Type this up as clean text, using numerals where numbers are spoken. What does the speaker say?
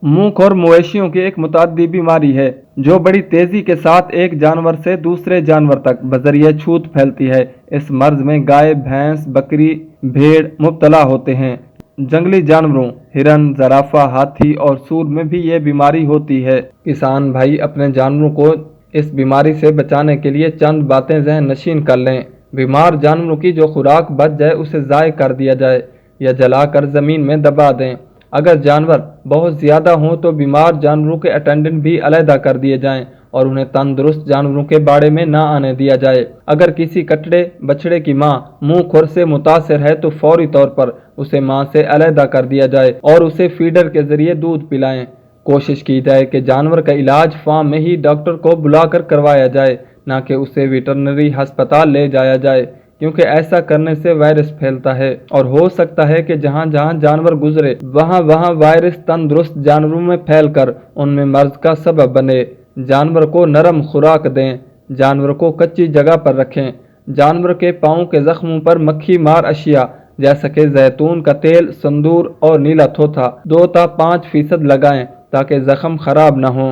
मूंख और मवेशियों की एक मुतअद्दी बीमारी है जो बड़ी तेजी के साथ एक जानवर से दूसरे जानवर तक बजरिए छूत फैलती है। इस मर्ज में गाय, भैंस, बकरी, भेड़ मुब्तला होते हैं। जंगली जानवरों हिरन, ज़राफ़ा, हाथी और सूर में भी ये बीमारी होती है। किसान भाई अपने जानवरों को इस बीमारी से बचाने के लिए चंद बातें ज़हन नशीन कर लें। बीमार जानवरों की जो खुराक बच जाए उसे ज़ाय कर दिया जाए या जलाकर ज़मीन में दबा दें। अगर जानवर बहुत ज़्यादा हों तो बीमार जानवरों के अटेंडेंट भी अलहदा कर दिए जाएं और उन्हें तंदुरुस्त जानवरों के बाड़े में ना आने दिया जाए। अगर किसी कटड़े बछड़े की मां मुंह खुर से मुतासिर है तो फौरी तौर पर उसे मां से अलहदा कर दिया जाए और उसे फीडर के जरिए दूध पिलाएं। कोशिश की जाए कि जानवर का इलाज फार्म में ही डॉक्टर को बुलाकर करवाया जाए, ना कि उसे वेटरनरी अस्पताल ले जाया जाए, क्योंकि ऐसा करने से वायरस फैलता है और हो सकता है कि जहां जहां जानवर गुजरे वहां वहां वायरस तंदुरुस्त जानवरों में फैलकर उनमें मर्ज का सबब बने। जानवर को नरम खुराक दें। जानवर को कच्ची जगह पर रखें। जानवर के पाँव के जख्मों पर मक्खी मार अशिया जैसा कि जैतून का तेल, संदूर और नीला थोथा 2 से 5% लगाएं ताकि जख्म खराब न हो।